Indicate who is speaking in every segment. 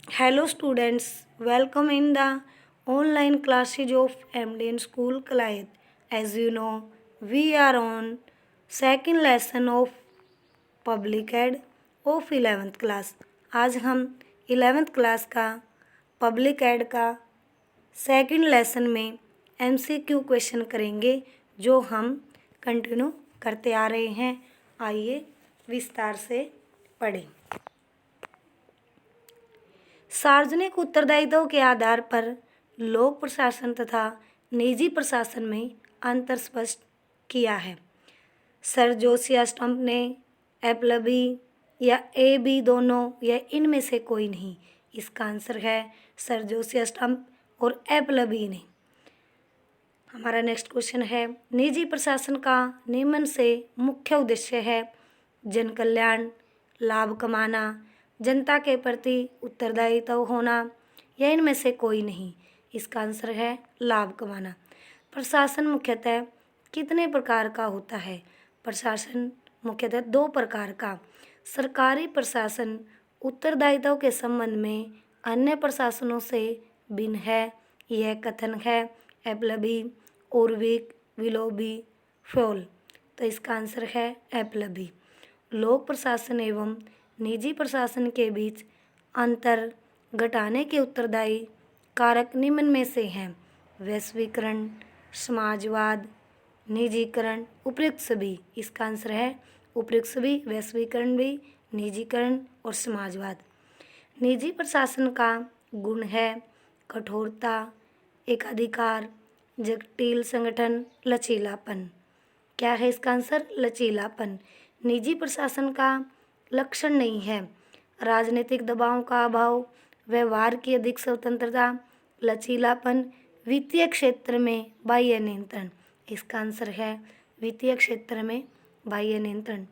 Speaker 1: Hello students, welcome in the online classes of MDN School Kalayat. As you know, we are on second lesson of Public Ed of 11th class. आज हम 11th class का public add का second lesson में MCQ question करेंगे जो हम continue करते आ रहे हैं। आइए विस्तार से पढ़ें। सार्वजनिक उत्तरदायित्व के आधार पर लोक प्रशासन तथा निजी प्रशासन में अंतर स्पष्ट किया है। सर जोसिया स्टम्प ने एप्लबी या ए बी दोनों या इनमें से कोई नहीं। इसका आंसर है सर जोसिया स्टम्प और एप्लबी ने। हमारा नेक्स्ट क्वेश्चन है, निजी प्रशासन का निम्न से मुख्य उद्देश्य है जन कल्याण, लाभ कमाना, जनता के प्रति उत्तरदायित्व होना या इनमें से कोई नहीं। इसका आंसर है लाभ कमाना। प्रशासन मुख्यतः कितने प्रकार का होता है? प्रशासन मुख्यतः दो प्रकार का। सरकारी प्रशासन उत्तरदायित्व के संबंध में अन्य प्रशासनों से भिन्न है। यह कथन है एप्लबी, ओरविक, विलोबी, फ्योल। तो इसका आंसर है एप्लबी। लोक प्रशासन एवं निजी प्रशासन के बीच अंतर घटाने के उत्तरदायी कारक निम्न में से हैं: वैश्वीकरण, समाजवाद, निजीकरण, उपयुक्त सभी। इसका आंसर है उपयुक्त सभी, वैश्वीकरण भी, निजीकरण और समाजवाद। निजी प्रशासन का गुण है कठोरता, एकाधिकार, जटिल संगठन, लचीलापन। क्या है इसका आंसर? लचीलापन। निजी प्रशासन का लक्षण नहीं है राजनीतिक दबाव का अभाव, व्यवहार की अधिक स्वतंत्रता, लचीलापन, वित्तीय क्षेत्र में बाह्य नियंत्रण। इसका आंसर है वित्तीय क्षेत्र में बाह्य नियंत्रण।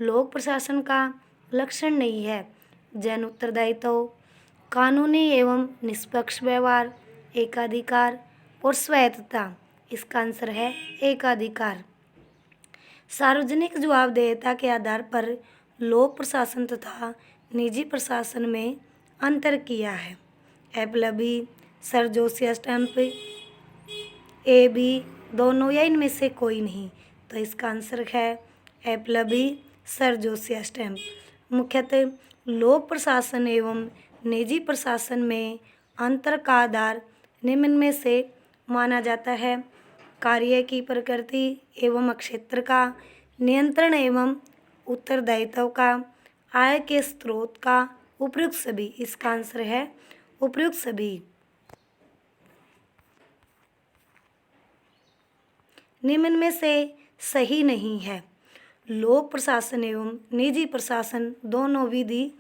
Speaker 1: लोक प्रशासन का लक्षण नहीं है जन उत्तरदायित्व, कानूनी एवं निष्पक्ष व्यवहार, एकाधिकार और स्वायत्तता। इसका आंसर है एकाधिकार। सार्वजनिक जवाबदेहिता के आधार पर लोक प्रशासन तथा निजी प्रशासन में अंतर किया है। एप्लबी, सर जोसिया स्टम्प, ए बी दोनों या इनमें से कोई नहीं। तो इसका आंसर है एप्लबी, सर जोसिया स्टम्प। मुख्यतः लोक प्रशासन एवं निजी प्रशासन में अंतर का आधार निम्न में से माना जाता है: कार्य की प्रकृति एवं क्षेत्र का, नियंत्रण एवं उत्तरदायित्व का, आय के स्रोत का, उपयुक्त सभी। इसका आंसर है उपयुक्त सभी। निम्न में से सही नहीं है। लोक प्रशासन एवं निजी प्रशासन दोनों विधि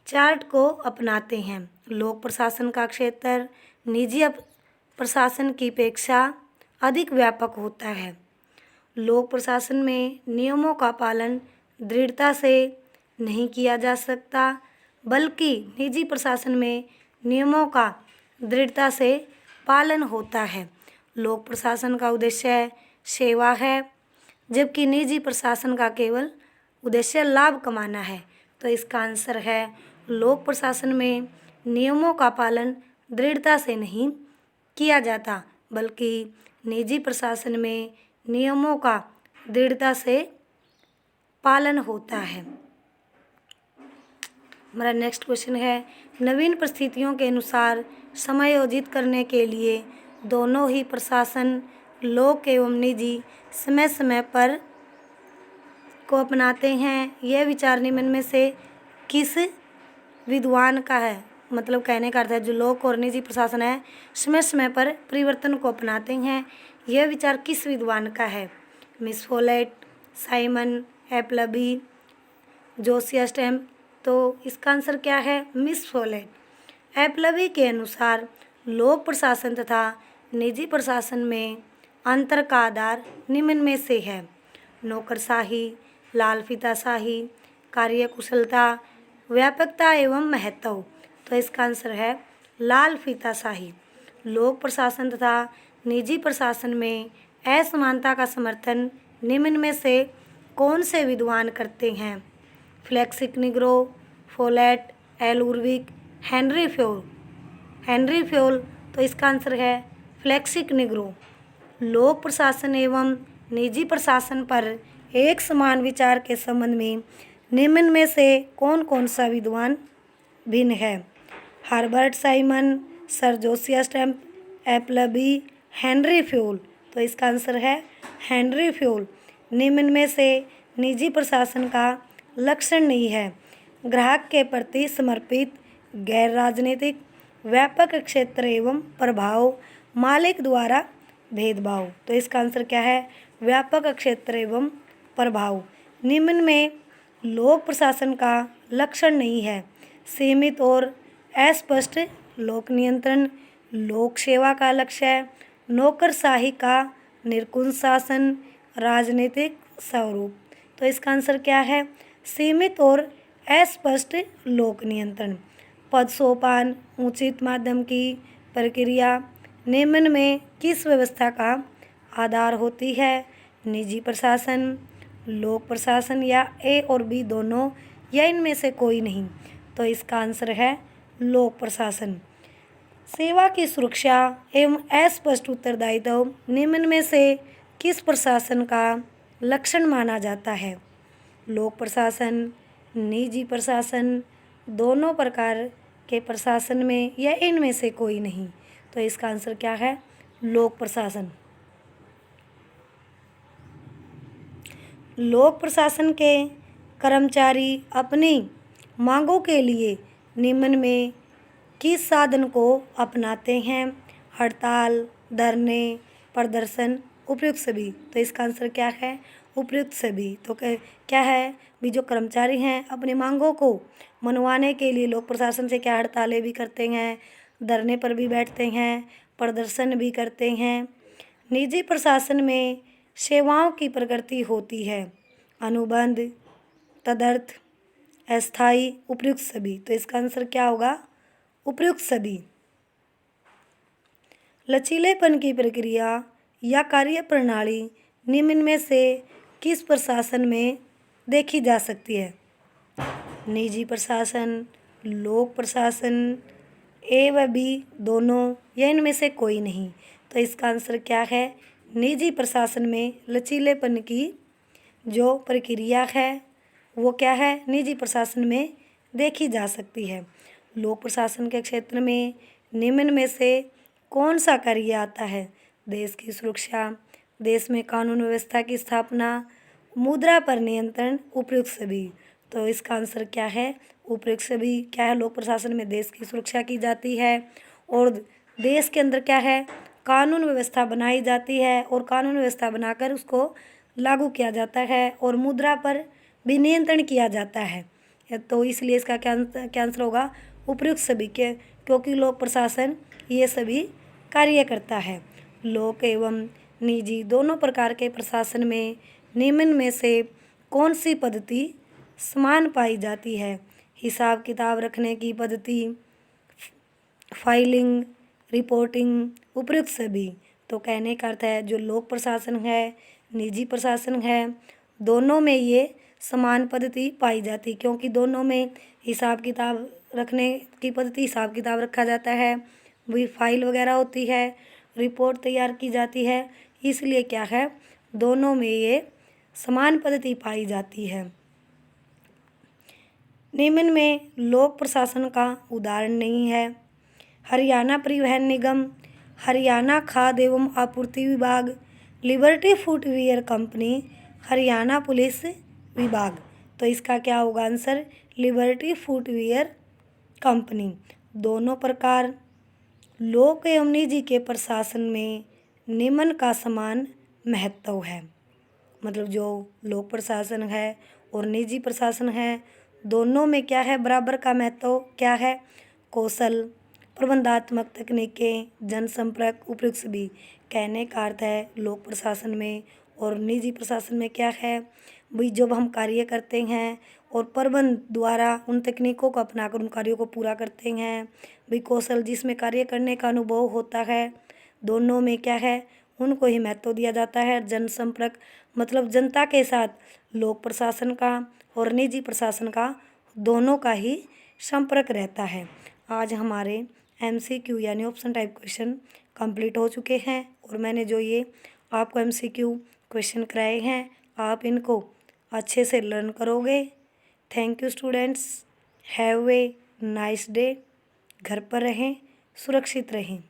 Speaker 1: चार्ट को अपनाते हैं। लोक प्रशासन का क्षेत्र निजी प्रशासन की अपेक्षा अधिक व्यापक होता है। लोक प्रशासन में नियमों का पालन दृढ़ता से नहीं किया जा सकता, बल्कि निजी प्रशासन में नियमों का दृढ़ता से पालन होता है। लोक प्रशासन का उद्देश्य सेवा है, जबकि निजी प्रशासन का केवल उद्देश्य लाभ कमाना है। तो इसका आंसर है लोक प्रशासन में नियमों का पालन दृढ़ता से नहीं किया जाता, बल्कि निजी प्रशासन में नियमों का दृढ़ता से पालन होता है। हमारा नेक्स्ट क्वेश्चन है, नवीन परिस्थितियों के अनुसार समायोजित करने के लिए दोनों ही प्रशासन लोक एवं निजी समय समय पर को अपनाते हैं। यह विचार निम्न में से किस विद्वान का है? मतलब कहने का अर्थ है जो लोक और निजी प्रशासन है समय समय पर परिवर्तन को अपनाते हैं। यह विचार किस विद्वान का है? Miss Follett, Simon, Appleby, Josiah Stamp. तो इसका आंसर क्या है? Miss folate. एप्लबी के अनुसार लोक प्रशासन तथा निजी प्रशासन में अंतर का आधार निम्न में से है: नौकरशाही, लाल फीताशाही, कार्यकुशलता, व्यापकता एवं महत्व। तो इसका आंसर है लाल फीताशाही। लोक प्रशासन तथा निजी प्रशासन में असमानता का समर्थन निम्न में से कौन से विद्वान करते हैं? Felix Nigro, Follett, L Urwick, Henri Fayol. Henri Fayol, तो इसका आंसर है फ्लेक्सिक निग्रो। लोक प्रशासन एवं निजी प्रशासन पर एक समान विचार के संबंध में निम्न में से कौन कौन सा विद्वान भिन्न है? Herbert Simon, sir Josiah Stamp, Appleby, Henri Fayol. तो इसका आंसर है हेनरी फ्योल। निम्न में से निजी प्रशासन का लक्षण नहीं है: ग्राहक के प्रति समर्पित, गैर राजनीतिक, व्यापक क्षेत्र एवं प्रभाव, मालिक द्वारा भेदभाव। तो इसका आंसर क्या है? व्यापक क्षेत्र एवं प्रभाव। निम्न में लोक प्रशासन का लक्षण नहीं है: सीमित और अस्पष्ट लोक नियंत्रण, लोक सेवा का लक्ष्य, नौकरशाही का निरंकुश शासन, राजनीतिक स्वरूप। तो इसका आंसर क्या है? सीमित और अस्पष्ट लोक नियंत्रण। पद सोपान, उचित माध्यम की प्रक्रिया निम्न में किस व्यवस्था का आधार होती है? निजी प्रशासन, लोक प्रशासन, या ए और बी दोनों, या इनमें से कोई नहीं? तो इसका आंसर है लोक प्रशासन। सेवा की सुरक्षा एवं अस्पष्ट उत्तरदायित्व निम्न में से किस प्रशासन का लक्षण माना जाता है? लोक प्रशासन, निजी प्रशासन, दोनों प्रकार के प्रशासन में, या इनमें से कोई नहीं? तो इसका आंसर क्या है? लोक प्रशासन। लोक प्रशासन के कर्मचारी अपनी मांगों के लिए निम्न में किस साधन को अपनाते हैं? हड़ताल, धरने, प्रदर्शन, उपयुक्त सभी। तो इसका आंसर क्या है? उपयुक्त सभी। तो क्या है भी जो कर्मचारी हैं अपनी मांगों को मनवाने के लिए लोक प्रशासन से क्या हड़तालें भी करते हैं, धरने पर भी बैठते हैं, प्रदर्शन भी करते हैं। निजी प्रशासन में सेवाओं की प्रकृति होती है: अनुबंध, तदर्थ, अस्थायी, उपयुक्त सभी। तो इसका आंसर क्या होगा? उपयुक्त सभी। लचीलेपन की प्रक्रिया या कार्य प्रणाली निम्न में से किस प्रशासन में देखी जा सकती है? निजी प्रशासन, लोक प्रशासन, ए व बी दोनों, या इनमें से कोई नहीं? तो इसका आंसर क्या है? निजी प्रशासन में लचीलेपन की जो प्रक्रिया है वो क्या है? निजी प्रशासन में देखी जा सकती है। लोक प्रशासन के क्षेत्र में निम्न में से कौन सा कार्य आता है? देश की सुरक्षा, देश में कानून व्यवस्था की स्थापना, मुद्रा पर नियंत्रण, उपयुक्त सभी। तो इसका आंसर क्या है? उपयुक्त सभी। क्या है? लोक प्रशासन में देश की सुरक्षा की जाती है और देश के अंदर क्या है? कानून व्यवस्था बनाई जाती है और कानून व्यवस्था बनाकर उसको लागू किया जाता है और मुद्रा पर भी नियंत्रण किया जाता है। तो इसलिए इसका क्या आंसर होगा? उपयुक्त सभी के, क्योंकि लोक प्रशासन ये सभी कार्य करता है। लोक एवं निजी दोनों प्रकार के प्रशासन में निम्न में से कौन सी पद्धति समान पाई जाती है? हिसाब किताब रखने की पद्धति, फाइलिंग, रिपोर्टिंग, उपयुक्त सभी। तो कहने का अर्थ है जो लोक प्रशासन है, निजी प्रशासन है, दोनों में ये समान पद्धति पाई जाती, क्योंकि दोनों में हिसाब किताब रखने की पद्धति, हिसाब किताब रखा जाता है, वही फाइल वगैरह होती है, रिपोर्ट तैयार की जाती है। इसलिए क्या है? दोनों में ये समान पद्धति पाई जाती है। निम्न में लोक प्रशासन का उदाहरण नहीं है: हरियाणा परिवहन निगम, हरियाणा खाद्य एवं आपूर्ति विभाग, liberty footwear company, Haryana police विभाग। तो इसका क्या होगा आंसर? Liberty footwear company. दोनों प्रकार लोक एवं निजी के प्रशासन में निम्न का समान महत्व है। मतलब जो लोक प्रशासन है और निजी प्रशासन है, दोनों में क्या है? बराबर का महत्व क्या है? कौशल, प्रबंधात्मक तकनीकें, जनसंपर्क, उपयुक्त सभी। कहने का अर्थ है लोक प्रशासन में और निजी प्रशासन में क्या है भाई? जब हम कार्य करते हैं और प्रबंध द्वारा उन तकनीकों को अपनाकर उन कार्यों को पूरा करते हैं, भाई कौशल जिसमें कार्य करने का अनुभव होता है, दोनों में क्या है? उनको ही महत्व दिया जाता है। जनसंपर्क मतलब जनता के साथ लोक प्रशासन का और निजी प्रशासन का दोनों का ही संपर्क रहता है। आज हमारे MCQ यानी ऑप्शन टाइप क्वेश्चन कंप्लीट हो चुके हैं और मैंने जो ये आपको MCQ क्वेश्चन कराए हैं आप इनको अच्छे से लर्न करोगे। Thank you students, have a nice day. घर पर रहें, सुरक्षित रहें।